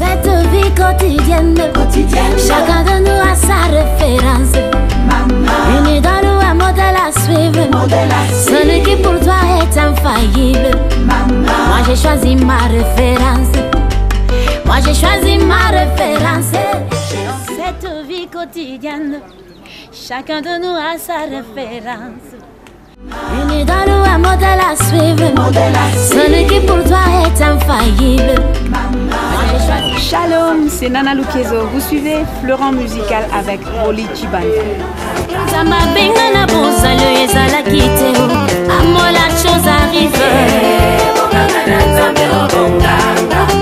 cette vie quotidienne, chacun de nous a sa référence. Une idole ou un modèle à suivre, celui qui pour toi est infaillible. Moi j'ai choisi ma référence. Moi j'ai choisi ma référence. Cette vie quotidienne, chacun de nous a sa référence. Une idole ou un modèle à suivre, celui qui pour toi est infaillible. Shalom, c'est Nana Lukezo. Vous suivez Fleurant Musical avec Rolly Chibanda.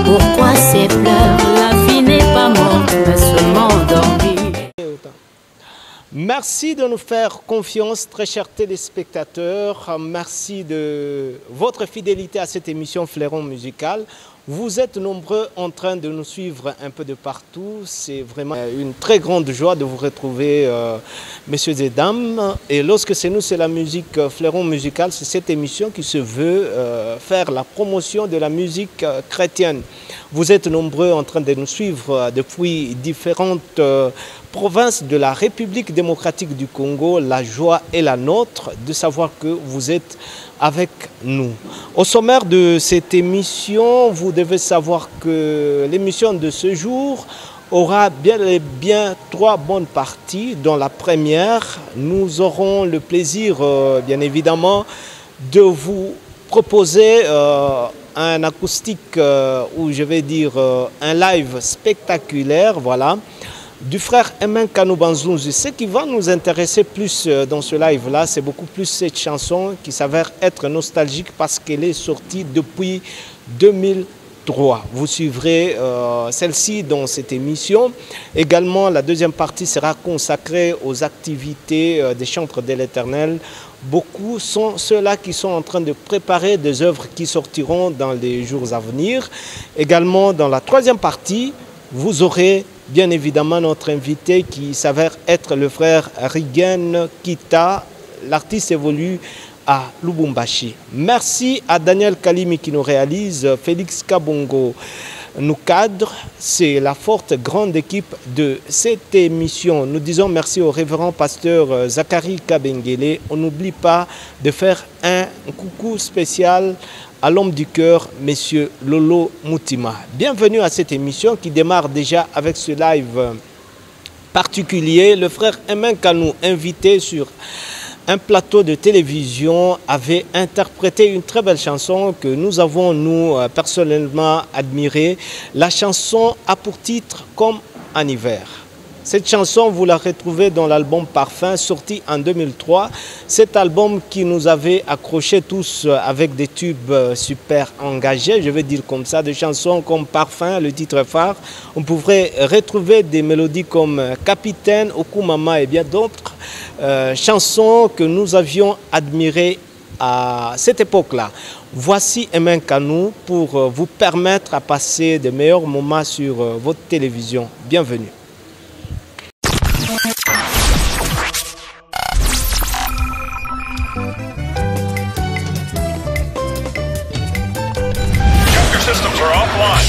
Pourquoi ces pleurs? La vie n'est pas morte, mais seulement endormie. Merci de nous faire confiance, très chers téléspectateurs. Merci de votre fidélité à cette émission Fleurant Musical. Vous êtes nombreux en train de nous suivre un peu de partout. C'est vraiment une très grande joie de vous retrouver, messieurs et dames. Et lorsque c'est nous, c'est la musique Fleurant Musical. C'est cette émission qui se veut faire la promotion de la musique chrétienne. Vous êtes nombreux en train de nous suivre depuis différentes provinces de la République démocratique du Congo. La joie est la nôtre de savoir que vous êtes avec nous. Au sommaire de cette émission, vous devez savoir que l'émission de ce jour aura bien 3 bonnes parties. Dans la première, nous aurons le plaisir, bien évidemment, de vous proposer un acoustique, ou je vais dire un live spectaculaire, voilà, du frère Emen Kanou Banzunzu. Ce qui va nous intéresser plus dans ce live-là, c'est beaucoup plus cette chanson qui s'avère être nostalgique parce qu'elle est sortie depuis 2003. Vous suivrez celle-ci dans cette émission. Également, la deuxième partie sera consacrée aux activités des chantres de l'Éternel. Beaucoup sont ceux-là qui sont en train de préparer des œuvres qui sortiront dans les jours à venir. Également, dans la troisième partie, vous aurez bien évidemment notre invité qui s'avère être le frère Rigen Kita. L'artiste évolue à Lubumbashi. Merci à Daniel Kalimi qui nous réalise, Félix Kabongo nous cadre. C'est la forte grande équipe de cette émission. Nous disons merci au révérend pasteur Zachary Kabengele. On n'oublie pas de faire un coucou spécial à l'homme du cœur, Monsieur Lolo Moutima. Bienvenue à cette émission qui démarre déjà avec ce live particulier. Le frère Emen Kanou, invité sur un plateau de télévision, avait interprété une très belle chanson que nous avons, nous, personnellement admirée. La chanson a pour titre « Comme en hiver ». Cette chanson, vous la retrouvez dans l'album Parfum, sorti en 2003. Cet album qui nous avait accrochés tous avec des tubes super engagés, je vais dire comme ça, des chansons comme Parfum, le titre phare. On pourrait retrouver des mélodies comme Capitaine, Okumama et bien d'autres chansons que nous avions admirées à cette époque-là. Voici Emen Kanou pour vous permettre à passer de meilleurs moments sur votre télévision. Bienvenue. Systems are offline.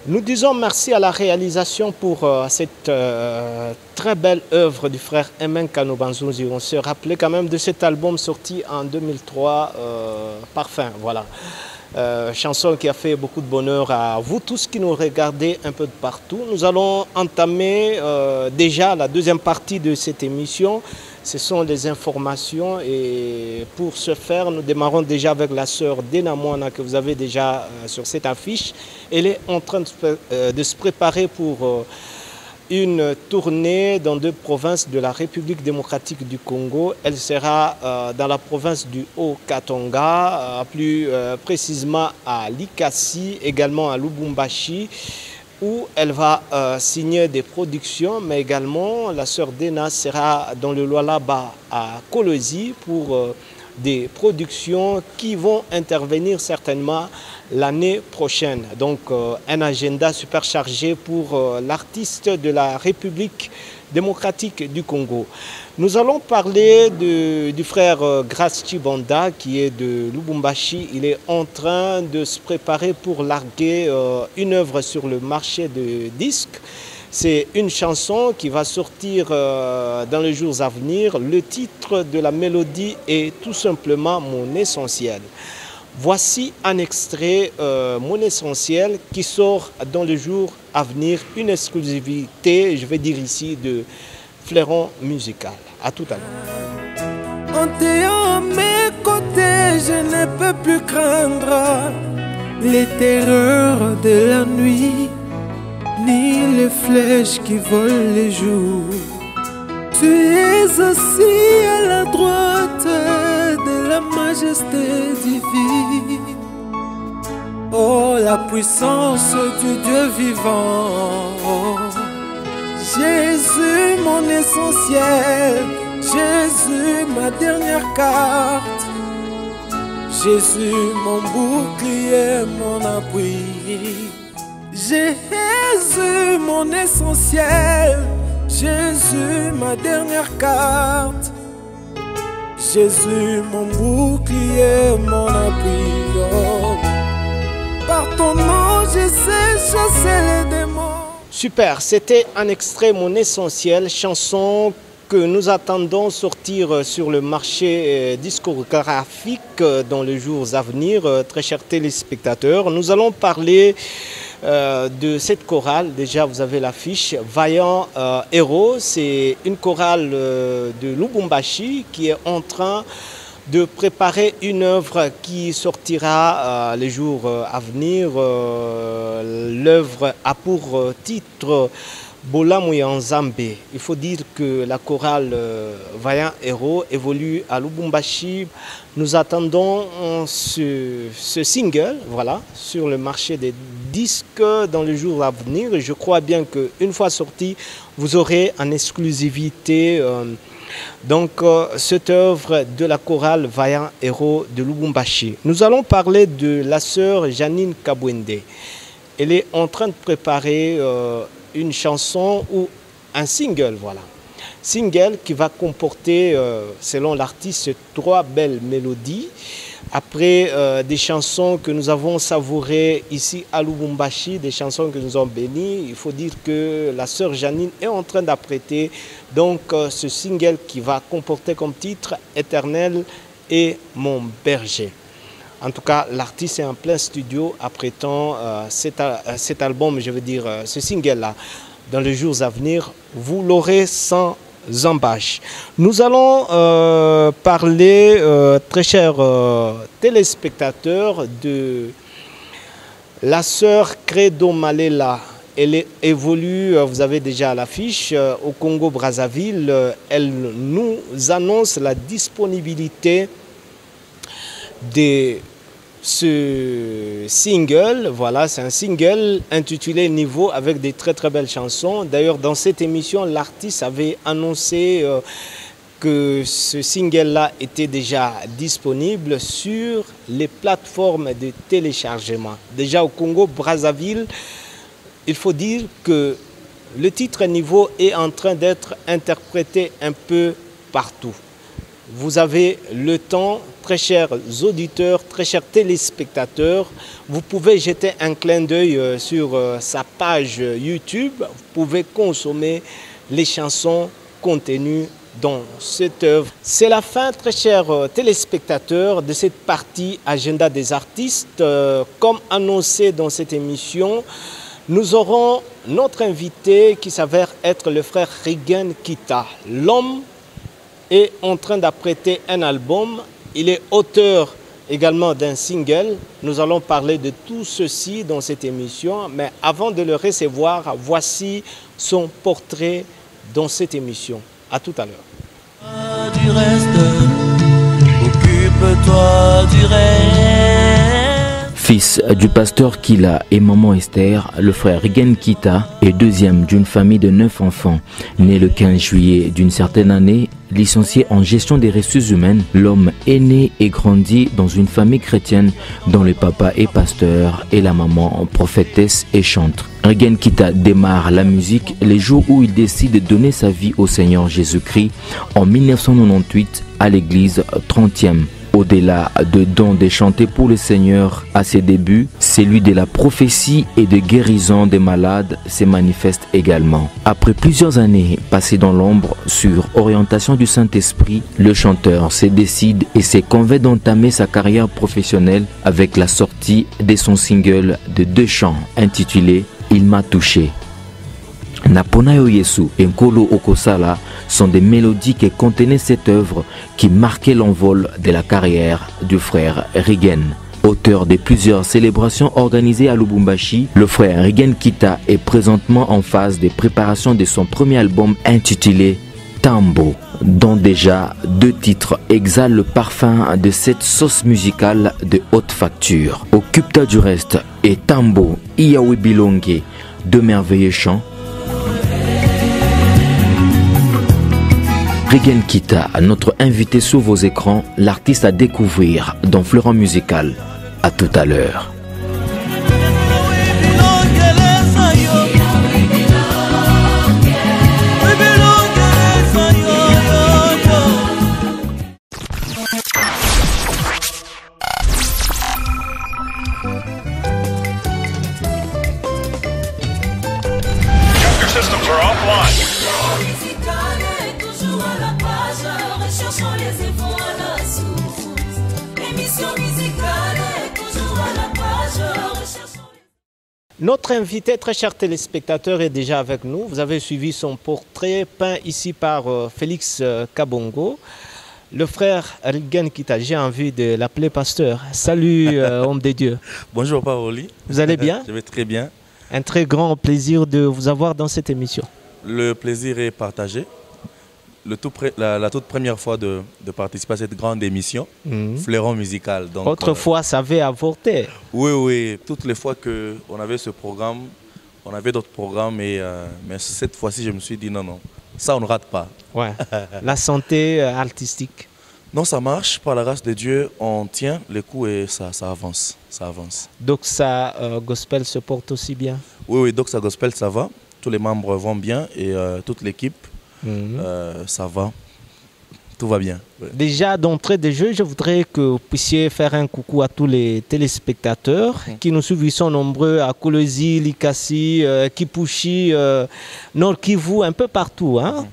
Nous disons merci à la réalisation pour cette très belle œuvre du frère Aimé Kanobanzouzi. On se rappelait quand même de cet album sorti en 2003, Parfum, voilà. Chanson qui a fait beaucoup de bonheur à vous tous qui nous regardez un peu de partout. Nous allons entamer déjà la deuxième partie de cette émission. Ce sont les informations et pour ce faire, nous démarrons déjà avec la sœur Dena Moana que vous avez déjà sur cette affiche. Elle est en train de se préparer pour une tournée dans 2 provinces de la République démocratique du Congo. Elle sera dans la province du Haut-Katanga, plus précisément à Likasi, également à Lubumbashi, où elle va signer des productions, mais également la sœur Dena sera dans le Lualaba à Kolosi pour des productions qui vont intervenir certainement l'année prochaine. Donc un agenda super chargé pour l'artiste de la République démocratique du Congo. Nous allons parler du frère Grace Chibanda qui est de Lubumbashi. Il est en train de se préparer pour larguer une œuvre sur le marché de disques. C'est une chanson qui va sortir dans les jours à venir. Le titre de la mélodie est tout simplement Mon Essentiel. Voici un extrait, Mon Essentiel, qui sort dans les jours à venir. Une exclusivité, je vais dire ici, de Fleuron Musical. À tout à l'heure. En t'ayant à mes côtés, je ne peux plus craindre les terreurs de la nuit, ni les flèches qui volent les jours. Tu es assis à la droite de la majesté divine. Oh, la puissance du Dieu vivant. Jésus, mon essentiel. Jésus, ma dernière carte. Jésus, mon bouclier, mon appui. Jésus, mon essentiel. Jésus, ma dernière carte. Jésus, mon bouclier, mon appui. Oh. Par ton nom, je sais chasser les démons. Super, c'était un extrait Mon Essentiel, chanson que nous attendons sortir sur le marché discographique dans les jours à venir. Très chers téléspectateurs, nous allons parler de cette chorale. Déjà, vous avez l'affiche Vaillant Héros. C'est une chorale de Lubumbashi qui est en train de préparer une œuvre qui sortira les jours à venir. L'œuvre a pour titre Bolamuya Nzambe. Il faut dire que la chorale Vaillant Héros évolue à Lubumbashi. Nous attendons ce single, voilà, sur le marché des disques dans les jours à venir. Et je crois bien qu'une fois sorti, vous aurez en exclusivité cette œuvre de la chorale Vaillant Héros de Lubumbashi. Nous allons parler de la sœur Janine Kabwende. Elle est en train de préparer une chanson ou un single, voilà. Single qui va comporter, selon l'artiste, 3 belles mélodies. Après des chansons que nous avons savourées ici à Lubumbashi, des chansons que nous avons bénies, il faut dire que la sœur Janine est en train d'apprêter donc ce single qui va comporter comme titre Éternel et mon berger. En tout cas, l'artiste est en plein studio apprêtant cet album, je veux dire ce single-là. Dans les jours à venir, vous l'aurez sans embâche. Nous allons parler, très chers téléspectateurs, de la sœur Credo Malela. Elle évolue, vous avez déjà l'affiche, au Congo-Brazzaville. Elle nous annonce la disponibilité de ce single. Voilà, c'est un single intitulé Niveau avec des très très belles chansons. D'ailleurs, dans cette émission, l'artiste avait annoncé que ce single-là était déjà disponible sur les plateformes de téléchargement. Déjà au Congo-Brazzaville, il faut dire que Le titre Niveau est en train d'être interprété un peu partout. Vous avez le temps, très chers auditeurs, très chers téléspectateurs. Vous pouvez jeter un clin d'œil sur sa page YouTube. Vous pouvez consommer les chansons contenues dans cette œuvre. C'est la fin, très chers téléspectateurs, de cette partie Agenda des artistes. Comme annoncé dans cette émission, nous aurons notre invité qui s'avère être le frère Rigen Kita. L'homme est en train d'apprêter un album. Il est auteur également d'un single. Nous allons parler de tout ceci dans cette émission. Mais avant de le recevoir, voici son portrait dans cette émission. À tout à l'heure. Du reste, occupe-toi du reste. Fils du pasteur Kila et maman Esther, le frère Rigen Kita est deuxième d'une famille de 9 enfants. Né le 15 juillet d'une certaine année, licencié en gestion des ressources humaines, l'homme est né et grandi dans une famille chrétienne dont le papa est pasteur et la maman prophétesse et chantre. Rigen Kita démarre la musique les jours où il décide de donner sa vie au Seigneur Jésus-Christ en 1998 à l'église 30e. Au-delà de dons de chanter pour le Seigneur à ses débuts, celui de la prophétie et de guérison des malades se manifeste également. Après plusieurs années passées dans l'ombre sur orientation du Saint-Esprit, le chanteur se décide et se convainc d'entamer sa carrière professionnelle avec la sortie de son single de 2 chants intitulé « Il m'a touché ». Naponayo Yesu et Nkolo Okosala sont des mélodies qui contenaient cette œuvre qui marquait l'envol de la carrière du frère Rigen. Auteur de plusieurs célébrations organisées à Lubumbashi, le frère Rigen Kita est présentement en phase de préparation de son premier album intitulé Tambo, dont déjà 2 titres exhalent le parfum de cette sauce musicale de haute facture. Occupe-toi du reste et Tambo, Iawi Bilonge, 2 merveilleux chants. Rigen Kita, notre invité sur vos écrans, l'artiste à découvrir dans Fleuron Musical. À tout à l'heure. Your systems are offline. Notre invité, très cher téléspectateur, est déjà avec nous. Vous avez suivi son portrait peint ici par Félix Kabongo. Le frère Rigen Kita, j'ai envie de l'appeler pasteur. Salut, homme de Dieu. Bonjour, Paroli. Vous allez bien? Je vais très bien. Un très grand plaisir de vous avoir dans cette émission. Le plaisir est partagé. La toute première fois de participer à cette grande émission, Fleuron Musical. Donc, autrefois, ça avait avorté. Oui. Toutes les fois qu'on avait ce programme, on avait d'autres programmes. Mais cette fois-ci, je me suis dit non, ça on ne rate pas. Ouais. La santé artistique. Non, ça marche. Par la grâce de Dieu, on tient les coups et ça avance. Ça avance. Doxa Gospel se porte aussi bien? Oui, Doxa Gospel, ça va. Tous les membres vont bien et toute l'équipe. Ça va, tout va bien. Ouais. Déjà d'entrée de jeu, je voudrais que vous puissiez faire un coucou à tous les téléspectateurs qui nous suivent. Ils sont nombreux à Kolosi, Likasi, Kipushi, Nord Kivu, un peu partout. Hein?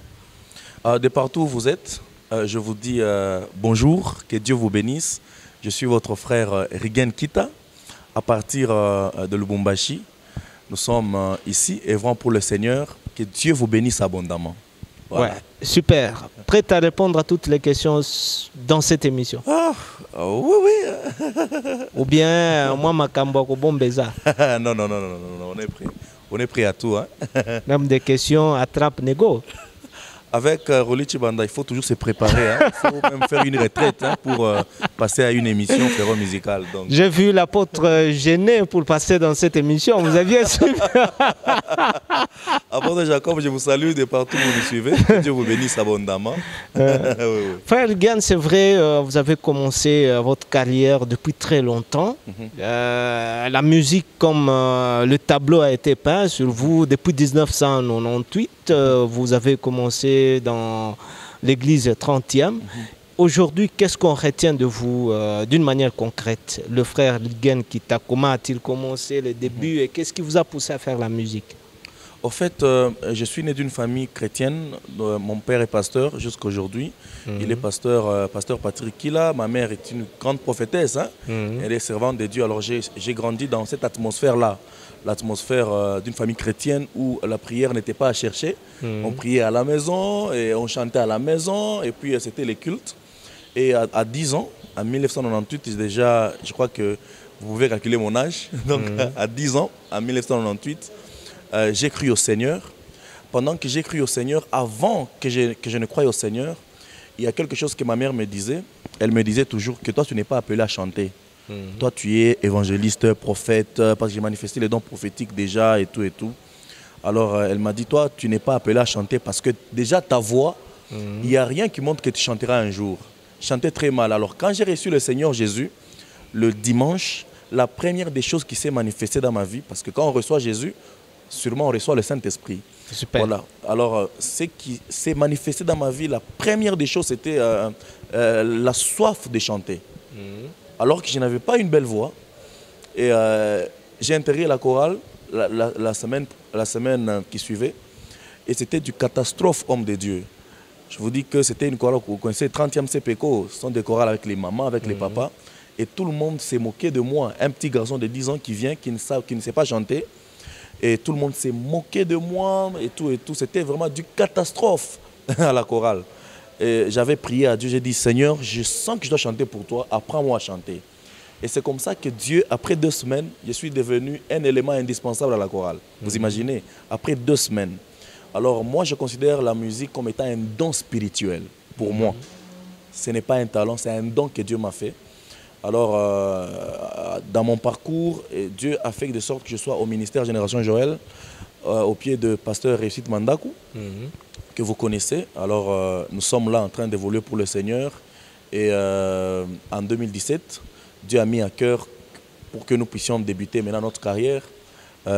De partout où vous êtes, je vous dis bonjour, que Dieu vous bénisse. Je suis votre frère Rigen Kita, à partir de Lubumbashi. Nous sommes ici, œuvrant pour le Seigneur. Que Dieu vous bénisse abondamment. Voilà. Ouais, super. Prêt à répondre à toutes les questions dans cette émission? Oui. Ou bien, moi, ma Kamboko Bombeza. Non, on est prêt. On est prêt à tout. Hein. Même des questions attrape négo. Avec Roli Chibanda, il faut toujours se préparer. Hein. Il faut même faire une retraite passer à une émission Fleurons Musical. J'ai vu l'apôtre gêné pour passer dans cette émission. Vous aviez suivi. Apôtre Jacob, je vous salue de partout où vous nous suivez. Que Dieu vous bénisse abondamment. Oui. Frère Riguen, c'est vrai, vous avez commencé votre carrière depuis très longtemps. La musique, comme le tableau a été peint sur vous depuis 1998, vous avez commencé dans l'église 30e. Aujourd'hui, qu'est-ce qu'on retient de vous d'une manière concrète? Le frère Riguen Kita, comment a-t-il commencé le début et qu'est-ce qui vous a poussé à faire la musique? En fait, je suis né d'une famille chrétienne. Mon père est pasteur jusqu'à aujourd'hui. Il est pasteur Patrick Kila. Ma mère est une grande prophétesse. Hein. Elle est servante de Dieu. Alors j'ai grandi dans cette atmosphère-là. L'atmosphère d'une famille chrétienne où la prière n'était pas à chercher. On priait à la maison et on chantait à la maison. Et puis c'était les cultes. Et à 10 ans, en 1998, déjà, je crois que vous pouvez calculer mon âge. Donc à 10 ans, en 1998, j'ai cru au Seigneur. Pendant que j'ai cru au Seigneur, avant que je ne croie au Seigneur, il y a quelque chose que ma mère me disait. Elle me disait toujours que toi, tu n'es pas appelé à chanter. Toi, tu es évangéliste, prophète, parce que j'ai manifesté les dons prophétiques déjà et tout et tout. Alors, elle m'a dit, toi, tu n'es pas appelé à chanter parce que déjà ta voix, il n'y a rien qui montre que tu chanteras un jour. Je chantais très mal. Alors, quand j'ai reçu le Seigneur Jésus, le dimanche, la première des choses qui s'est manifestée dans ma vie, parce que quand on reçoit Jésus, sûrement on reçoit le Saint-Esprit. Super. Voilà. Alors, ce qui s'est manifesté dans ma vie, la première des choses, c'était la soif de chanter. Alors que je n'avais pas une belle voix. Et j'ai intégré la chorale la semaine qui suivait. Et c'était du catastrophe homme de Dieu. Je vous dis que c'était une chorale que vous connaissez, 30e CPECO. Ce sont des chorales avec les mamans, avec les papas. Et tout le monde s'est moqué de moi. Un petit garçon de 10 ans qui vient, qui ne sait pas chanter. Et tout le monde s'est moqué de moi et tout et tout. C'était vraiment du catastrophe à la chorale. Et j'avais prié à Dieu, j'ai dit, Seigneur, je sens que je dois chanter pour toi, apprends-moi à chanter. Et c'est comme ça que Dieu, après 2 semaines, je suis devenu un élément indispensable à la chorale. Vous imaginez, après 2 semaines. Alors moi, je considère la musique comme étant un don spirituel pour moi. Ce n'est pas un talent, c'est un don que Dieu m'a fait. Alors, dans mon parcours, Dieu a fait de sorte que je sois au ministère Génération Joël, au pied de pasteur Réussite Mandakou, que vous connaissez. Alors, nous sommes là en train d'évoluer pour le Seigneur. Et en 2017, Dieu a mis à cœur pour que nous puissions débuter maintenant notre carrière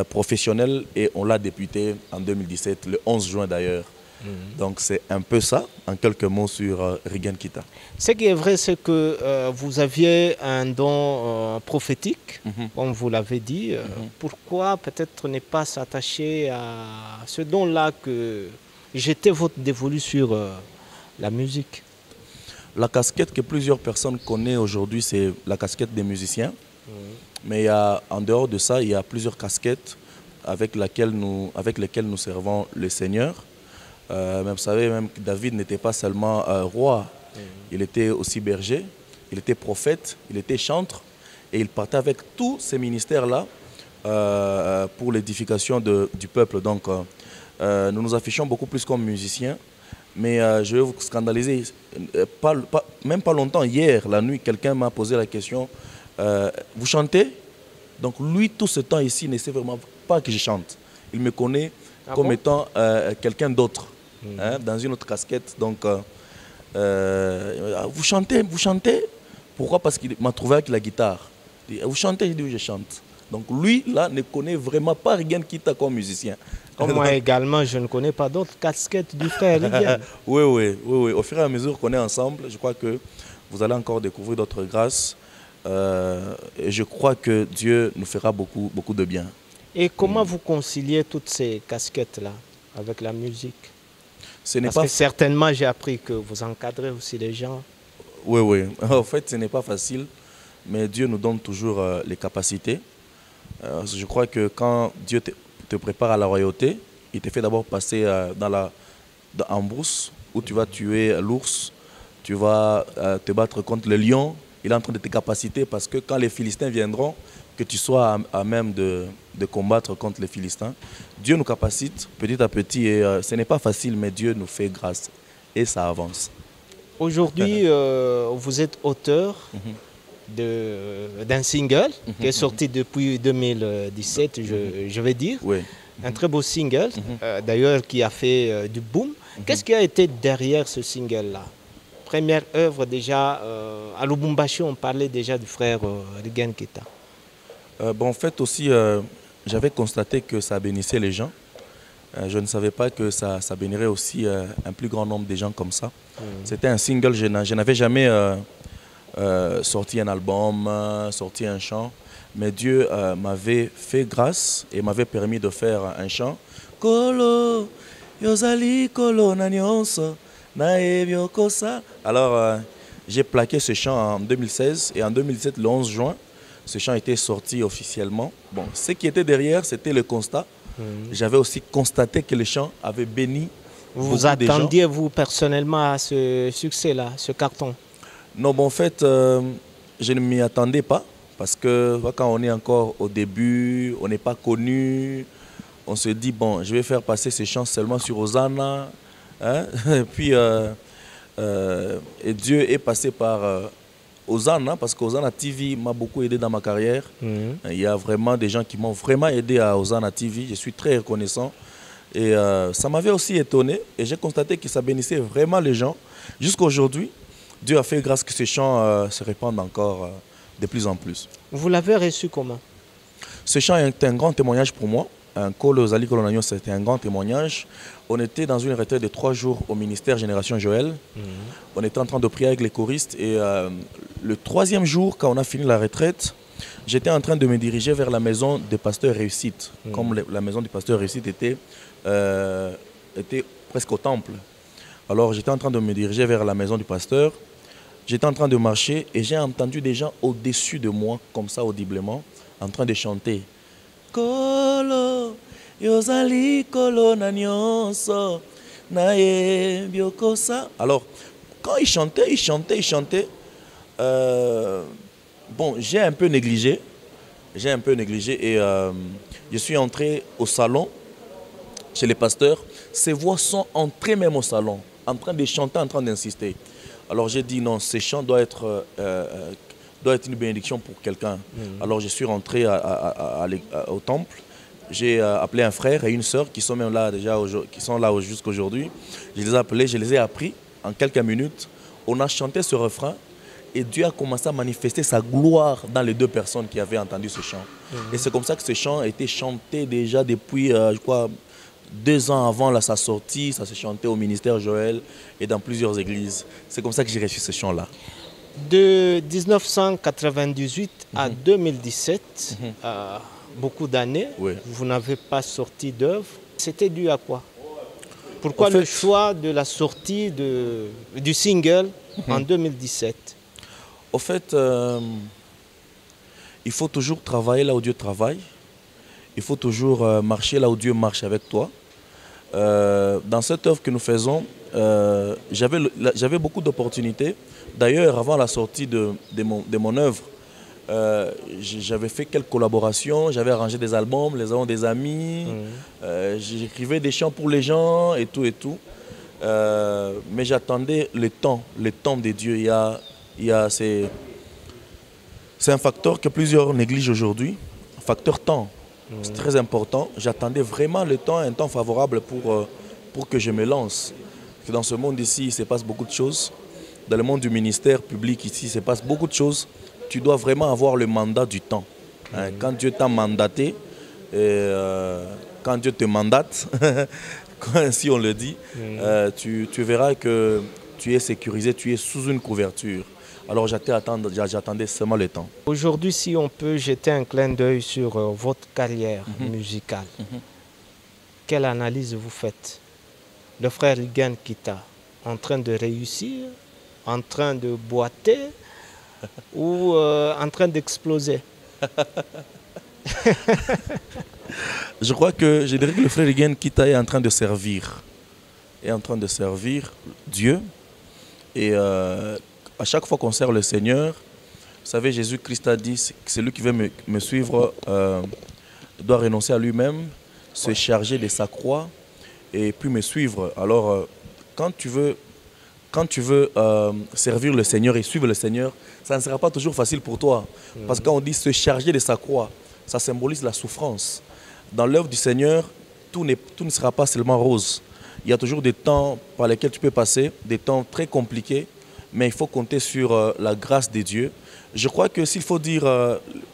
professionnelle. Et on l'a débuté en 2017, le 11 juin d'ailleurs. Donc c'est un peu ça, en quelques mots sur Riguen Kita. Ce qui est vrai, c'est que vous aviez un don prophétique, comme vous l'avez dit. Pourquoi peut-être ne pas s'attacher à ce don-là que jeter votre dévolu sur la musique? La casquette que plusieurs personnes connaissent aujourd'hui, c'est la casquette des musiciens. Mais en dehors de ça, il y a plusieurs casquettes avec lesquelles nous servons le Seigneur. Vous savez, même David n'était pas seulement roi, il était aussi berger, il était prophète, il était chantre, et il partait avec tous ces ministères-là pour l'édification du peuple. Donc, nous nous affichons beaucoup plus comme musiciens, mais je vais vous scandaliser. Même pas longtemps, hier, la nuit, quelqu'un m'a posé la question, vous chantez? Donc lui, tout ce temps ici, ne sait vraiment pas que je chante. Il me connaît comme étant quelqu'un d'autre. Dans une autre casquette. Donc, vous chantez? Pourquoi? Parce qu'il m'a trouvé avec la guitare. Il dit, vous chantez? Je dis oui, je chante. Donc lui, là, ne connaît vraiment pas Riguen Kita comme musicien. Comme moi également, je ne connais pas d'autres casquettes du frère Riguen. Oui. Au fur et à mesure qu'on est ensemble, je crois que vous allez encore découvrir d'autres grâces. Et je crois que Dieu nous fera beaucoup de bien. Et comment vous conciliez toutes ces casquettes-là avec la musique? Parce que certainement, j'ai appris que vous encadrez aussi les gens. Oui. En fait, ce n'est pas facile, mais Dieu nous donne toujours les capacités. Je crois que quand Dieu te prépare à la royauté, il te fait d'abord passer en brousse, où tu vas tuer l'ours, tu vas te battre contre le lion. Il est en train de te capaciter parce que quand les Philistins viendront, que tu sois à même de combattre contre les Philistins. Dieu nous capacite petit à petit et ce n'est pas facile, mais Dieu nous fait grâce et ça avance. Aujourd'hui, vous êtes auteur d'un single qui est sorti depuis 2017, je vais dire. Oui. Un très beau single, d'ailleurs, qui a fait du boom. Qu'est-ce qui a été derrière ce single-là? Première œuvre déjà, à Lubumbashi, on parlait déjà du frère Regan Kita. En fait aussi, j'avais constaté que ça bénissait les gens. Je ne savais pas que ça bénirait aussi un plus grand nombre de gens comme ça. C'était un single, je n'avais jamais sorti un album, sorti un chant. Mais Dieu m'avait fait grâce et m'avait permis de faire un chant. Kolo, yozali kolo na nyonso, na ebiokosa. Alors, j'ai plaqué ce chant en 2016 et en 2017, le 11 juin, ce chant était sorti officiellement. Bon, ce qui était derrière, c'était le constat. J'avais aussi constaté que le chant avait béni. Vous attendiez, vous, personnellement, à ce succès-là, ce carton? Non, en fait, je ne m'y attendais pas. Parce que quand on est encore au début, on n'est pas connu, on se dit, bon, je vais faire passer ces chants seulement sur Hosanna. Hein? Et puis, et Dieu est passé par Hosanna, parce que Hosanna TV m'a beaucoup aidé dans ma carrière. Il y a vraiment des gens qui m'ont vraiment aidé à Hosanna TV. Je suis très reconnaissant. Et ça m'avait aussi étonné. Et j'ai constaté que ça bénissait vraiment les gens. Jusqu'à aujourd'hui, Dieu a fait grâce que ces chants se répandent encore de plus en plus. Vous l'avez reçu comment? Ce chant est un grand témoignage pour moi. Un Kolo Zali Kolo na nyonso, c'était un grand témoignage. On était dans une retraite de 3 jours au ministère Génération Joël. On était en train de prier avec les choristes. Et le 3e jour, quand on a fini la retraite, j'étais en train de me diriger vers la maison du pasteur Réussite. Comme la maison du pasteur Réussite était presque au temple. Alors j'étais en train de me diriger vers la maison du pasteur. J'étais en train de marcher et j'ai entendu des gens au-dessus de moi, comme ça audiblement, en train de chanter. Kolo, yozali kolo na nyonso, na ebiokosa. Alors, quand ils chantaient, bon, j'ai un peu négligé. Et je suis entré au salon, chez les pasteurs. Ces voix sont entrées même au salon, en train de chanter, en train d'insister. Alors j'ai dit non, ce chant doit être une bénédiction pour quelqu'un. Alors je suis rentré au temple. J'ai appelé un frère et une sœur qui sont même là déjà, qui sont là jusqu'à aujourd'hui. Je les ai appelés, je les ai appris en quelques minutes. On a chanté ce refrain et Dieu a commencé à manifester sa gloire dans les 2 personnes qui avaient entendu ce chant. Et c'est comme ça que ce chant a été chanté déjà depuis, je crois, 2 ans avant sa sortie. Ça s'est chanté au ministère Joël et dans plusieurs églises. C'est comme ça que j'ai reçu ce chant-là. De 1998 à 2017, beaucoup d'années, vous n'avez pas sorti d'œuvre. C'était dû à quoi? Pourquoi le choix de la sortie du single en 2017? Au fait, il faut toujours travailler là où Dieu travaille. Il faut toujours marcher là où Dieu marche avec toi. Dans cette œuvre que nous faisons, j'avais beaucoup d'opportunités. D'ailleurs, avant la sortie de mon œuvre, j'avais fait quelques collaborations, j'avais arrangé des albums, les albums des amis, j'écrivais des chants pour les gens et tout. Mais j'attendais le temps de Dieu. C'est un facteur que plusieurs négligent aujourd'hui, facteur temps. C'est très important. J'attendais vraiment le temps, un temps favorable pour que je me lance. Parce que dans ce monde ici, il se passe beaucoup de choses. Dans le monde du ministère public ici, il se passe beaucoup de choses. Tu dois vraiment avoir le mandat du temps. Quand Dieu t'a mandaté, quand Dieu te mandate, si on le dit, tu verras que tu es sécurisé, tu es sous une couverture. Alors j'attendais seulement le temps. Aujourd'hui, si on peut jeter un clin d'œil sur votre carrière musicale, quelle analyse vous faites? Le frère Regan Kita, en train de réussir, en train de boiter ou en train d'exploser? Je crois que je dirais que le frère Regan Kita est en train de servir. Est en train de servir Dieu. Et à chaque fois qu'on sert le Seigneur, vous savez, Jésus-Christ a dit que celui qui veut me suivre doit renoncer à lui-même, se charger de sa croix et puis me suivre. Alors, quand quand tu veux servir le Seigneur et suivre le Seigneur, ça ne sera pas toujours facile pour toi. Parce que quand on dit se charger de sa croix, ça symbolise la souffrance. Dans l'œuvre du Seigneur, tout ne sera pas seulement rose. Il y a toujours des temps par lesquels tu peux passer, des temps très compliqués, mais il faut compter sur la grâce de Dieu. Je crois que s'il faut dire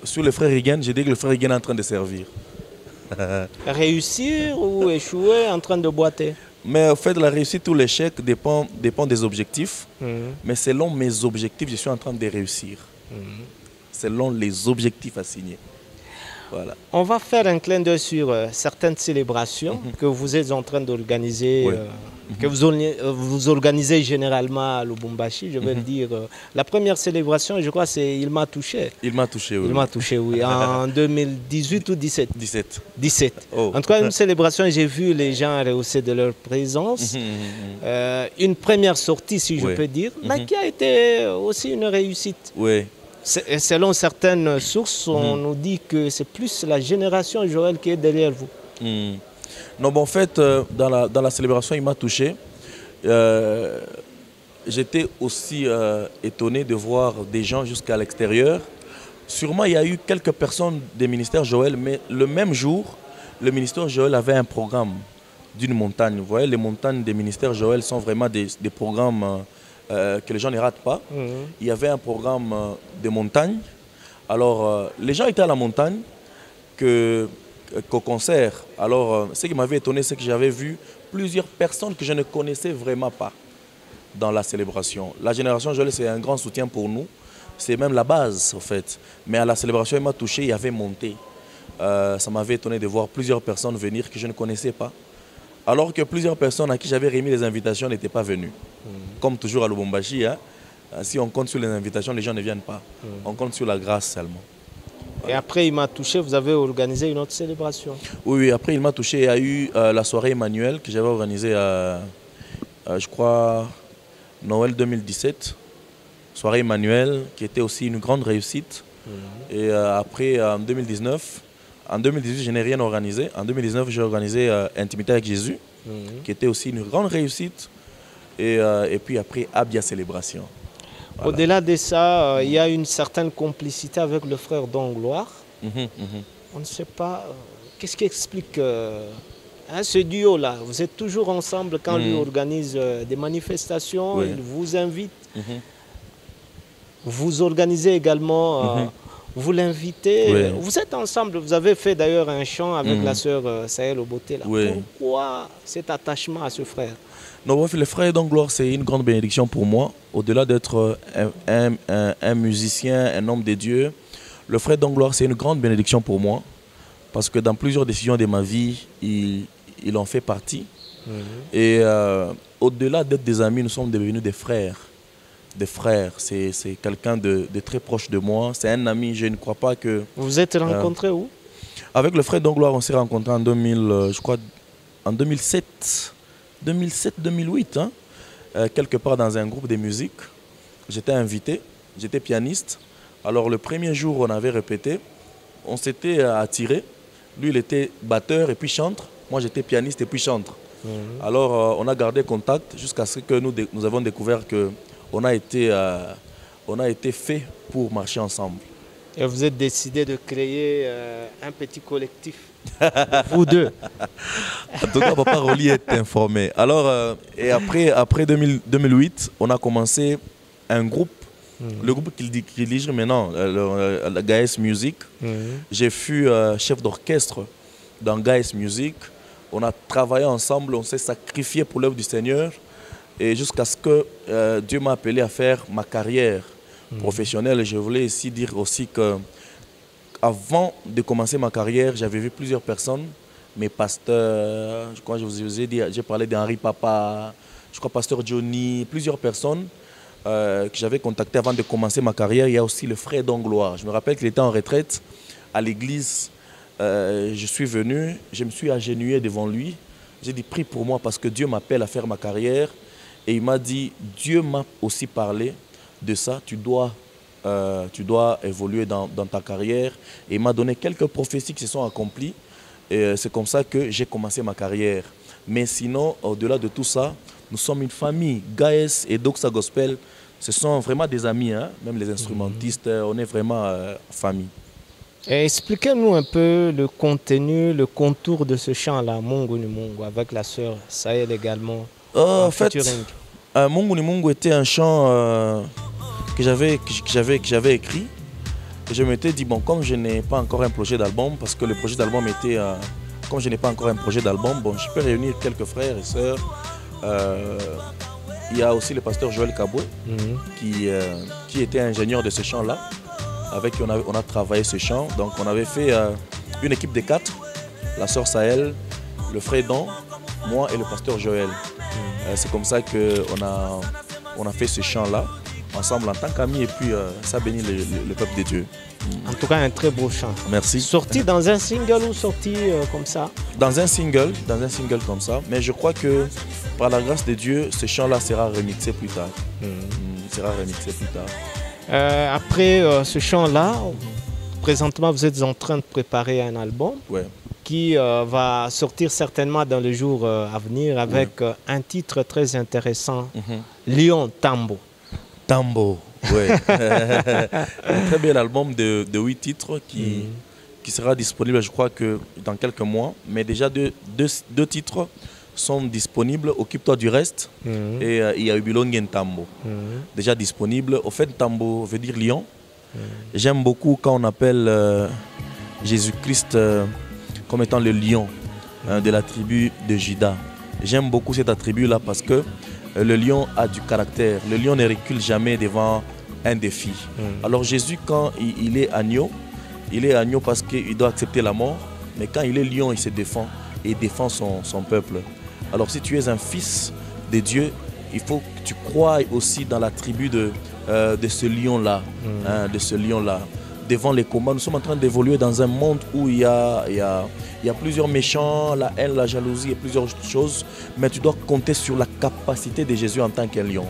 sur le frère Rigen, je dis que le frère Rigen est en train de servir. Réussir ou échouer, en train de boiter? Mais au fait, la réussite ou l'échec dépend des objectifs. Mais selon mes objectifs, je suis en train de réussir. Selon les objectifs assignés. Voilà. On va faire un clin d'œil sur certaines célébrations que vous êtes en train d'organiser, que vous organisez généralement à Lubumbashi. Je vais le dire. La première célébration, je crois, c'est Il m'a touché. Il m'a touché, oui. Il m'a touché, oui. En 2018 ou 17 17. Oh. En tout cas, une célébration, j'ai vu les gens rehausser de leur présence. Une première sortie, si je peux dire, mais qui a été aussi une réussite. Oui. Selon certaines sources, on nous dit que c'est plus la génération Joël qui est derrière vous. Non, bon, en fait, dans la célébration, il m'a touché. J'étais aussi étonné de voir des gens jusqu'à l'extérieur. Sûrement, il y a eu quelques personnes des ministères Joël, mais le même jour, le ministère Joël avait un programme d'une montagne. Vous voyez, les montagnes des ministères Joël sont vraiment des programmes que les gens ne ratent pas. Il y avait un programme de montagne. Alors, les gens étaient à la montagne qu'au concert. Alors, ce qui m'avait étonné, c'est que j'avais vu plusieurs personnes que je ne connaissais vraiment pas dans la célébration. La génération Joël, c'est un grand soutien pour nous. C'est même la base, en fait. Mais à la célébration, il m'a touché, il avait monté. Ça m'avait étonné de voir plusieurs personnes venir que je ne connaissais pas. Alors que plusieurs personnes à qui j'avais remis les invitations n'étaient pas venues. Comme toujours à Lubumbashi, hein, si on compte sur les invitations, les gens ne viennent pas. On compte sur la grâce seulement. Et après, il m'a touché, vous avez organisé une autre célébration? Oui, après, il m'a touché. Il y a eu la soirée Emmanuel que j'avais organisée je crois, Noël 2017. Soirée Emmanuel, qui était aussi une grande réussite. Et après, en 2019, en 2018, je n'ai rien organisé. En 2019, j'ai organisé Intimité avec Jésus, qui était aussi une grande réussite. Et puis après, Abia Célébration. Voilà. Au-delà de ça, il y a une certaine complicité avec le frère Dongloire. On ne sait pas, qu'est-ce qui explique ce duo-là? Vous êtes toujours ensemble quand lui organise des manifestations, il vous invite. Vous organisez également... Vous l'invitez, vous êtes ensemble, vous avez fait d'ailleurs un chant avec la sœur Sahel Oboté. Pourquoi cet attachement à ce frère? Non, le frère Dongloire, c'est une grande bénédiction pour moi. Au-delà d'être un musicien, un homme de Dieu, le frère Dongloire, c'est une grande bénédiction pour moi. Parce que dans plusieurs décisions de ma vie, il en fait partie. Et au-delà d'être des amis, nous sommes devenus des frères. Des frères, c'est quelqu'un de très proche de moi, c'est un ami, je ne crois pas que... Vous vous êtes rencontrés où? Avec le frère Dongloire, on s'est rencontrés en 2007, 2007-2008, hein, quelque part dans un groupe de musique. J'étais invité, j'étais pianiste. Alors le premier jour, on avait répété, on s'était attiré. Lui, il était batteur et puis chantre. Moi, j'étais pianiste et puis chantre. Alors on a gardé contact jusqu'à ce que nous avons découvert que on a été fait pour marcher ensemble. Et vous êtes décidé de créer un petit collectif, vous deux. En tout cas, Papa Rolly est informé. Alors, et après 2008, on a commencé un groupe, le groupe qu'il dirige maintenant, la Gaes Music. J'ai fut chef d'orchestre dans Gaes Music. On a travaillé ensemble, on s'est sacrifié pour l'œuvre du Seigneur. Et jusqu'à ce que Dieu m'a appelé à faire ma carrière professionnelle. Je voulais ici dire aussi que avant de commencer ma carrière, j'avais vu plusieurs personnes, mes pasteurs, je crois que je vous ai dit, j'ai parlé d'Henri Papa, je crois pasteur Johnny, plusieurs personnes que j'avais contactées avant de commencer ma carrière. Il y a aussi le frère Dongloire. Je me rappelle qu'il était en retraite à l'église. Je suis venu, je me suis agenouillé devant lui. J'ai dit, prie pour moi parce que Dieu m'appelle à faire ma carrière. Et il m'a dit, Dieu m'a aussi parlé de ça, tu dois évoluer dans ta carrière. Et il m'a donné quelques prophéties qui se sont accomplies. Et c'est comme ça que j'ai commencé ma carrière. Mais sinon, au-delà de tout ça, Nous sommes une famille. Gaes et Doxa Gospel, ce sont vraiment des amis, hein? Même les instrumentistes, on est vraiment famille. Expliquez-nous un peu le contenu, le contour de ce chant-là, Mungu ni Mungu, avec la sœur Sahel également. En fait, Mungu ni Mungu était un chant que j'avais écrit. Et je m'étais dit, bon, comme je n'ai pas encore un projet d'album, parce que le projet d'album était... comme je n'ai pas encore un projet d'album, bon, je peux réunir quelques frères et sœurs. Il y a aussi le pasteur Joël Kaboué, qui était ingénieur de ce chant-là, avec qui on a travaillé ce chant. Donc on avait fait une équipe de 4, la sœur Sahel, le frère Don, moi et le pasteur Joël. C'est comme ça qu'on a fait ce chant-là, ensemble en tant qu'amis, et puis ça bénit le peuple de Dieu. En tout cas, un très beau chant. Merci. Sorti dans un single ou sorti comme ça? Dans un single comme ça. Mais je crois que par la grâce de Dieu, ce chant-là sera remixé plus tard. Après ce chant-là, présentement, vous êtes en train de préparer un album qui va sortir certainement dans les jours à venir avec un titre très intéressant, Lion Tambo. Tambo. Oui. Un très bel album de 8 titres qui sera disponible, je crois, que dans quelques mois. Mais déjà, deux titres sont disponibles. Occupe-toi du reste. Et il y a Ubilongen Tambo. Déjà disponible. Au fait, Tambo veut dire lion. J'aime beaucoup quand on appelle Jésus-Christ comme étant le lion de la tribu de Juda. J'aime beaucoup cet attribut-là parce que le lion a du caractère. Le lion ne recule jamais devant un défi. Alors Jésus, quand il est agneau parce qu'il doit accepter la mort. Mais quand il est lion, il se défend et il défend son peuple. Alors si tu es un fils de Dieu, il faut que tu croies aussi dans la tribu de ce lion-là. De ce lion-là. Devant les combats, nous sommes en train d'évoluer dans un monde où il y a plusieurs méchants, la haine, la jalousie et plusieurs choses. Mais tu dois compter sur la capacité de Jésus en tant qu'un lion.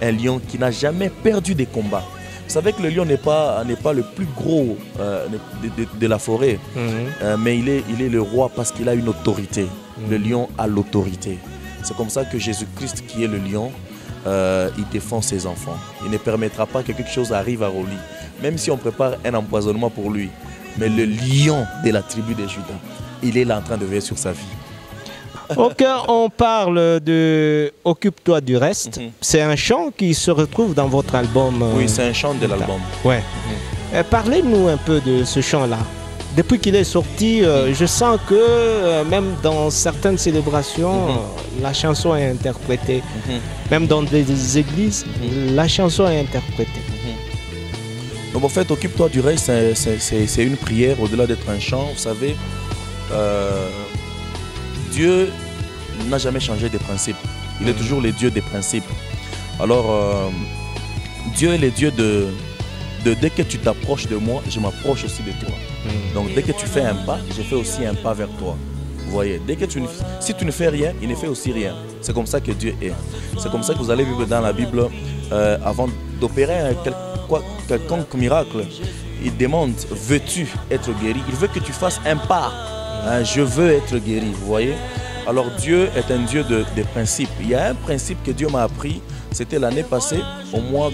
Un lion qui n'a jamais perdu des combats. Vous savez que le lion n'est pas le plus gros de la forêt. Mais il est le roi parce qu'il a une autorité. Le lion a l'autorité. C'est comme ça que Jésus-Christ, qui est le lion, il défend ses enfants. Il ne permettra pas que quelque chose arrive à Roli. Même si on prépare un empoisonnement pour lui. Mais le lion de la tribu de Juda, il est là en train de veiller sur sa vie. Ok, on parle de Occupe-toi du reste. C'est un chant qui se retrouve dans votre album. Oui, c'est un chant de l'album. Ouais. Parlez-nous un peu de ce chant-là. Depuis qu'il est sorti, je sens que même dans certaines célébrations, la chanson est interprétée. Même dans des églises, la chanson est interprétée. Donc en fait, Occupe-toi du reste, c'est une prière au-delà d'être un chant. Vous savez, Dieu n'a jamais changé de principe. Il est toujours le Dieu des principes. Alors, Dieu est le Dieu de dès que tu t'approches de moi, je m'approche aussi de toi. Donc dès que tu fais un pas, je fais aussi un pas vers toi. Vous voyez, si tu ne fais rien, il ne fait aussi rien. C'est comme ça que Dieu est. C'est comme ça que vous allez vivre dans la Bible avant d'opérer quelconque miracle. Il demande, veux-tu être guéri? Il veut que tu fasses un pas. Je veux être guéri, vous voyez. Alors Dieu est un Dieu de principes. Il y a un principe que Dieu m'a appris, c'était l'année passée, au mois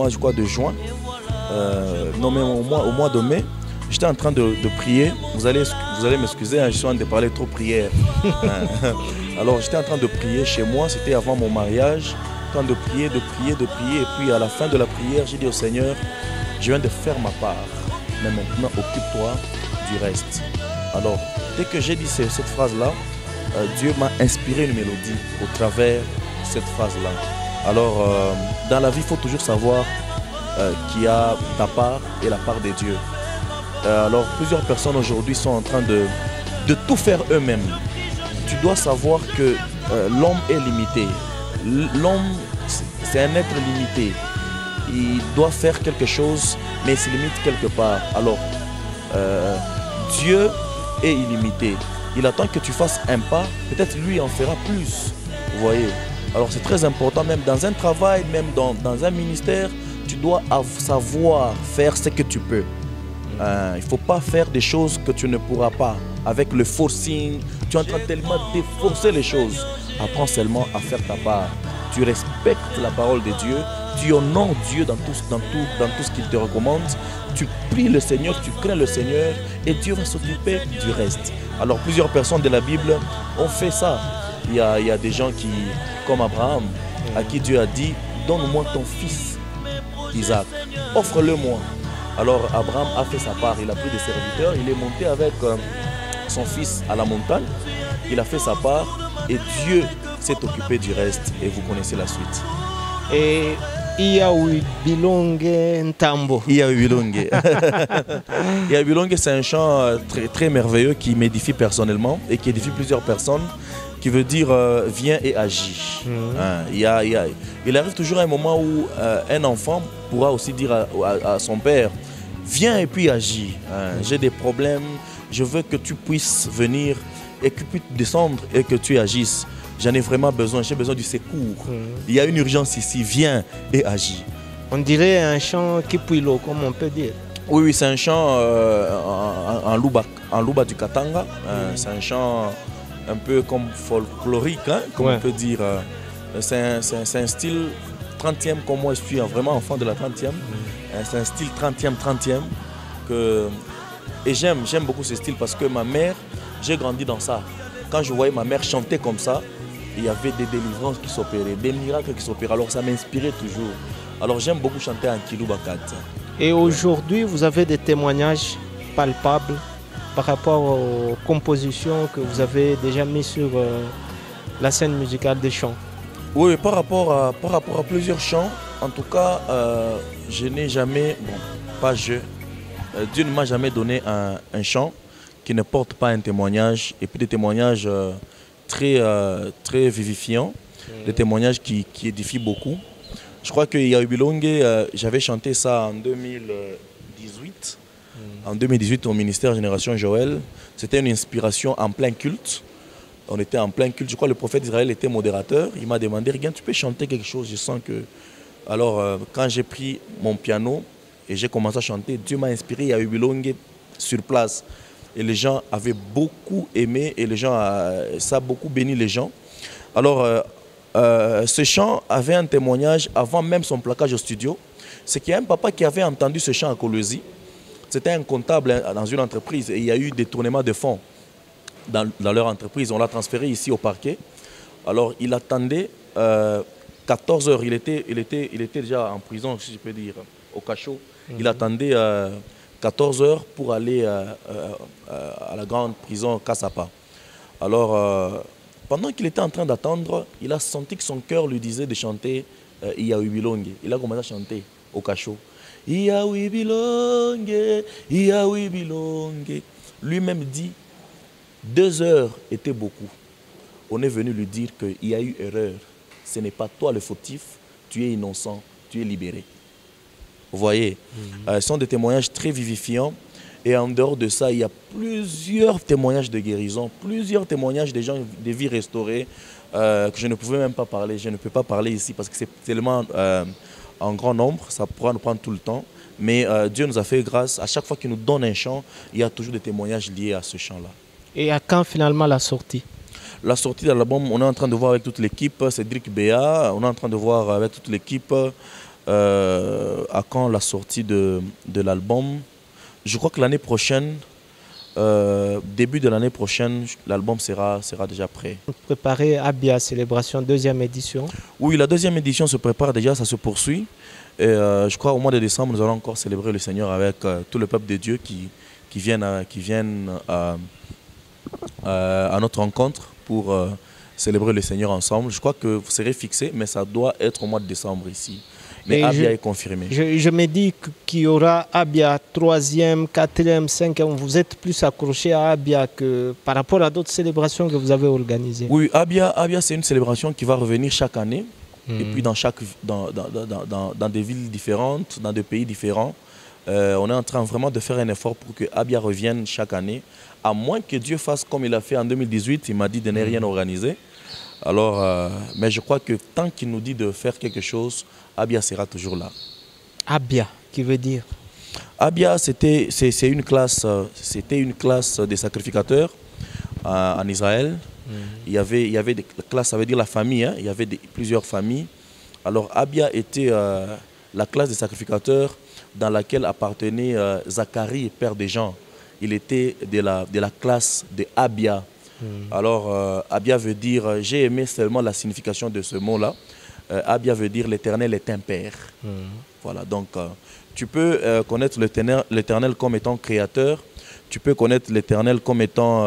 je crois de juin, non mais au mois de mai. J'étais en train de prier. Vous allez m'excuser, je suis en train de parler trop prière. Alors j'étais en train de prier chez moi, c'était avant mon mariage. En train de prier. Et puis à la fin de la prière, j'ai dit au Seigneur, je viens de faire ma part. Mais maintenant, occupe-toi du reste. Alors, dès que j'ai dit cette phrase-là, Dieu m'a inspiré une mélodie au travers de cette phrase-là. Alors, dans la vie, il faut toujours savoir qu'il y a ta part et la part de Dieu. Alors, plusieurs personnes aujourd'hui sont en train de tout faire eux-mêmes. Tu dois savoir que l'homme est limité. L'homme, c'est un être limité. Il doit faire quelque chose, mais il se limite quelque part. Alors, Dieu est illimité. Il attend que tu fasses un pas, peut-être lui en fera plus. Vous voyez. Alors c'est très important, même dans un travail, même dans un ministère, tu dois savoir faire ce que tu peux. Il ne faut pas faire des choses que tu ne pourras pas. Avec le forcing, tu es en train tellement d'efforcer les choses. Apprends seulement à faire ta part. Tu respectes la parole de Dieu, tu honores Dieu dans tout ce qu'il te recommande. Tu pries le Seigneur, tu crains le Seigneur et Dieu va s'occuper du reste. Alors plusieurs personnes de la Bible ont fait ça. Il y a des gens qui, comme Abraham, à qui Dieu a dit, donne-moi ton fils Isaac, offre-le-moi. Alors Abraham a fait sa part, il a pris des serviteurs, il est monté avec son fils à la montagne, il a fait sa part et Dieu s'est occupé du reste et vous connaissez la suite. Et Iaoui Bilongue Ntambo. Iaoui Bilongue. Iaoui Bilongue, c'est un chant très, très merveilleux qui m'édifie personnellement et qui édifie plusieurs personnes, qui veut dire viens et agis. Il arrive toujours un moment où un enfant pourra aussi dire à son père, viens et puis agis. J'ai des problèmes, je veux que tu puisses venir et que tu puisses descendre et que tu agisses. J'en ai vraiment besoin, j'ai besoin du secours. Il y a une urgence ici, viens et agis. On dirait un chant Kipouilo, comme on peut dire. Oui, c'est un chant en Luba du Katanga. C'est un chant un peu comme folklorique, comme on peut dire. C'est un style 30e, comme moi je suis vraiment enfant de la 30e. C'est un style 30e. Et j'aime beaucoup ce style parce que ma mère, j'ai grandi dans ça. Quand je voyais ma mère chanter comme ça, il y avait des délivrances qui s'opéraient, des miracles qui s'opéraient. Alors ça m'inspirait toujours. Alors j'aime beaucoup chanter en Kilubakat. Et aujourd'hui, vous avez des témoignages palpables par rapport aux compositions que vous avez déjà mises sur la scène musicale des chants? Oui, par rapport à plusieurs chants, en tout cas, je n'ai jamais, Dieu ne m'a jamais donné un chant qui ne porte pas un témoignage, et puis des témoignages très vivifiants, des témoignages qui édifient beaucoup. Je crois que Iaoui Bilongue, j'avais chanté ça en 2018. En 2018, au ministère Génération Joël, c'était une inspiration en plein culte. On était en plein culte. Je crois que le prophète d'Israël était modérateur. Il m'a demandé, regarde, tu peux chanter quelque chose. Je sens que... Alors, quand j'ai pris mon piano et j'ai commencé à chanter, Dieu m'a inspiré Iaoui Bilongue sur place. Et les gens avaient beaucoup aimé et ça a beaucoup béni les gens. Alors, ce chant avait un témoignage avant même son plaquage au studio. C'est qu'il y a un papa qui avait entendu ce chant à Colosie. C'était un comptable dans une entreprise et il y a eu des tournements de fonds dans leur entreprise. On l'a transféré ici au parquet. Alors, il attendait 14 heures. Il était déjà en prison, si je peux dire, au cachot. Il attendait 14 heures pour aller à la grande prison Kassapa. Alors, pendant qu'il était en train d'attendre, il a senti que son cœur lui disait de chanter Iaoui Bilongue. Il a commencé à chanter au cachot. Iaoui Bilongue, Iaoui Bilongue. Lui-même dit, 2 heures étaient beaucoup. On est venu lui dire qu'il y a eu erreur. Ce n'est pas toi le fautif, tu es innocent, tu es libéré. Vous voyez, ce sont des témoignages très vivifiants. Et en dehors de ça, il y a plusieurs témoignages de guérison, plusieurs témoignages des gens, des vies restaurées, que je ne pouvais même pas parler. Je ne peux pas parler ici parce que c'est tellement en grand nombre, ça pourra nous prendre tout le temps. Mais Dieu nous a fait grâce. À chaque fois qu'il nous donne un chant, il y a toujours des témoignages liés à ce chant-là. Et à quand finalement la sortie? La sortie de l'album, on est en train de voir avec toute l'équipe, Cédric Béa, on est en train de voir avec toute l'équipe à quand la sortie de l'album. Je crois que l'année prochaine, début de l'année prochaine, l'album sera déjà prêt. Vous préparez Abia Célébration 2e édition? Oui, la 2e édition se prépare déjà, ça se poursuit. Et je crois au mois de décembre, nous allons encore célébrer le Seigneur avec tout le peuple de Dieu qui viennent à notre rencontre pour célébrer le Seigneur ensemble. Je crois que vous serez fixés, mais ça doit être au mois de décembre ici. Mais Abia est confirmé. Je me dis qu'il y aura Abia 3e, 4e, 5e. Vous êtes plus accroché à Abia que par rapport à d'autres célébrations que vous avez organisées. Oui, Abia c'est une célébration qui va revenir chaque année. Et puis dans des villes différentes, dans des pays différents. On est en train vraiment de faire un effort pour que Abia revienne chaque année. À moins que Dieu fasse comme il a fait en 2018, il m'a dit de ne rien organiser. Alors, mais je crois que tant qu'il nous dit de faire quelque chose, Abia sera toujours là. Abia, qui veut dire? Abia, c'était une classe des sacrificateurs. en Israël. Il y avait des classes, ça veut dire la famille, hein. Il y avait plusieurs familles. Alors Abia était la classe des sacrificateurs dans laquelle appartenait Zacharie, père des gens. Il était de la classe de Abia. Alors Abia veut dire, j'ai aimé seulement la signification de ce mot-là. Abia veut dire l'Éternel est un père. Voilà, donc tu peux connaître l'Éternel comme étant créateur, tu peux connaître l'Éternel comme étant,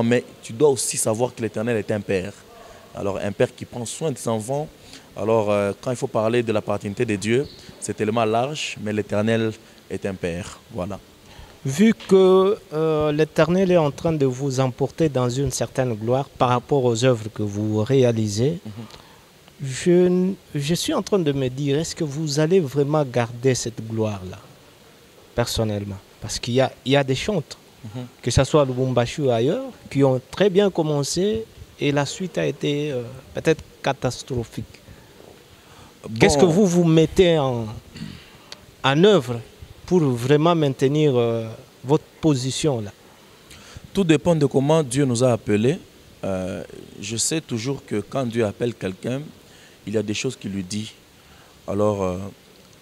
mais tu dois aussi savoir que l'Éternel est un père. Alors un père qui prend soin de ses enfants. Alors quand il faut parler de la paternité de Dieu, c'est tellement large, mais l'Éternel est un père. Voilà. Vu que l'Éternel est en train de vous emporter dans une certaine gloire par rapport aux œuvres que vous réalisez, je suis en train de me dire, est-ce que vous allez vraiment garder cette gloire-là, personnellement? Parce qu'il y a des chantres, que ce soit à Lubumbashi ou ailleurs, qui ont très bien commencé et la suite a été peut-être catastrophique. Bon. Qu'est-ce que vous mettez en œuvre pour vraiment maintenir votre position là? Tout dépend de comment Dieu nous a appelés. Je sais toujours que quand Dieu appelle quelqu'un, il y a des choses qu'il lui dit. Alors,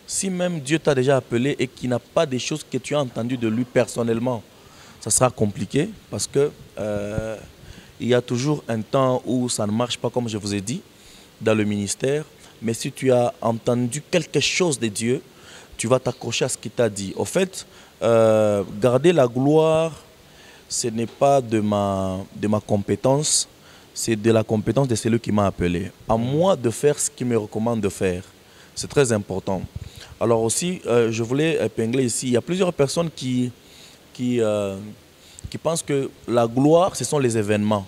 si même Dieu t'a déjà appelé et qu'il n'a pas des choses que tu as entendues de lui personnellement, ça sera compliqué parce que il y a toujours un temps où ça ne marche pas comme je vous ai dit dans le ministère. Mais si tu as entendu quelque chose de Dieu, tu vas t'accrocher à ce qu'il t'a dit. Au fait, garder la gloire, ce n'est pas de ma compétence, c'est de la compétence de celui qui m'a appelé. À moi de faire ce qu'il me recommande de faire. C'est très important. Alors aussi, je voulais épingler ici, il y a plusieurs personnes qui pensent que la gloire, ce sont les événements.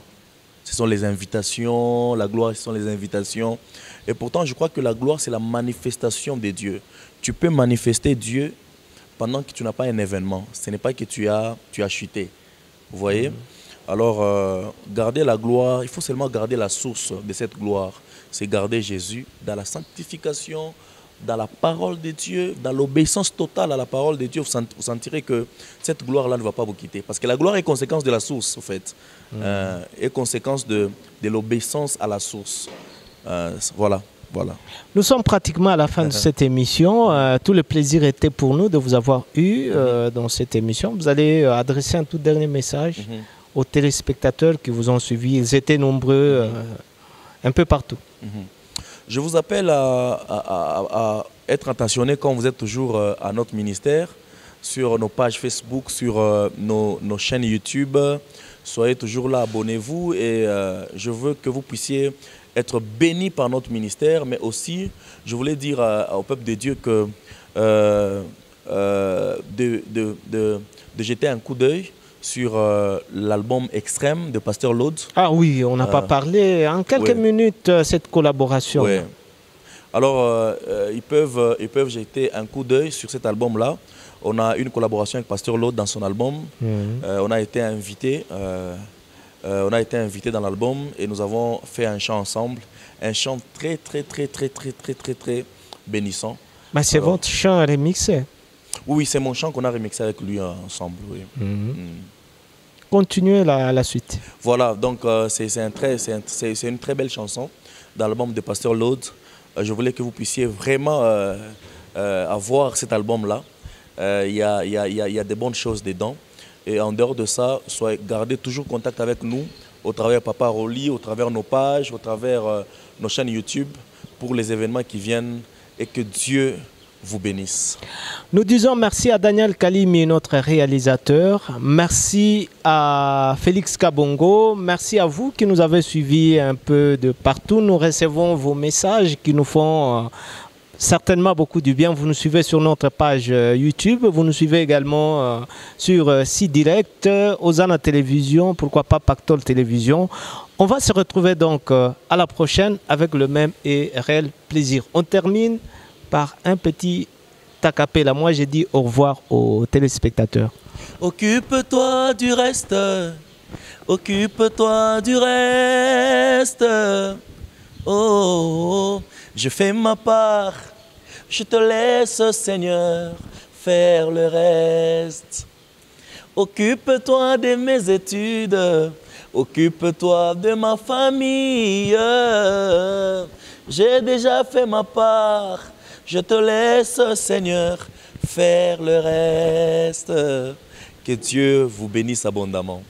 Ce sont les invitations, la gloire, ce sont les invitations. Et pourtant, je crois que la gloire, c'est la manifestation de Dieu. Tu peux manifester Dieu pendant que tu n'as pas un événement. Ce n'est pas que tu as chuté. Vous voyez? Alors, garder la gloire, il faut seulement garder la source de cette gloire. C'est garder Jésus dans la sanctification, dans la parole de Dieu, dans l'obéissance totale à la parole de Dieu. Vous sentirez que cette gloire-là ne va pas vous quitter. Parce que la gloire est conséquence de la source, en fait. Est conséquence de l'obéissance à la source. Voilà. Nous sommes pratiquement à la fin de cette émission. Tout le plaisir était pour nous de vous avoir eu dans cette émission. Vous allez adresser un tout dernier message aux téléspectateurs qui vous ont suivis. Ils étaient nombreux un peu partout. Je vous appelle à être attentionné quand vous êtes toujours à notre ministère, sur nos pages Facebook, sur nos chaînes YouTube. Soyez toujours là, abonnez-vous et je veux que vous puissiez être bénis par notre ministère, mais aussi, je voulais dire au peuple de Dieu que de jeter un coup d'œil sur l'album Extrême de Pasteur Lode. Ah oui, on n'a pas parlé en quelques minutes cette collaboration. Ouais. Alors, ils peuvent jeter un coup d'œil sur cet album-là. On a une collaboration avec Pasteur Lode dans son album. On a été invité. Dans l'album et nous avons fait un chant ensemble, un chant très bénissant. Mais c'est votre chant remixé? Oui, c'est mon chant qu'on a remixé avec lui ensemble. Oui. Continuez la suite. Voilà, donc c'est une très belle chanson dans l'album de Pasteur Lode. Je voulais que vous puissiez vraiment avoir cet album-là. Il y a de bonnes choses dedans. Et en dehors de ça, gardez toujours contact avec nous au travers Papa Roli, au travers nos pages, au travers nos chaînes YouTube pour les événements qui viennent et que Dieu vous bénisse. Nous disons merci à Daniel Kalimi, notre réalisateur. Merci à Félix Kabongo. Merci à vous qui nous avez suivis un peu de partout. Nous recevons vos messages qui nous font certainement beaucoup du bien. Vous nous suivez sur notre page YouTube. Vous nous suivez également sur C-Direct, Ozana Télévision, pourquoi pas Pactol Télévision. On va se retrouver donc à la prochaine avec le même et réel plaisir. On termine par un petit acapella. Moi, j'ai dit au revoir aux téléspectateurs. Occupe-toi du reste. Occupe-toi du reste. Oh, je fais ma part. Je te laisse, Seigneur, faire le reste. Occupe-toi de mes études, occupe-toi de ma famille. J'ai déjà fait ma part, je te laisse, Seigneur, faire le reste. Que Dieu vous bénisse abondamment.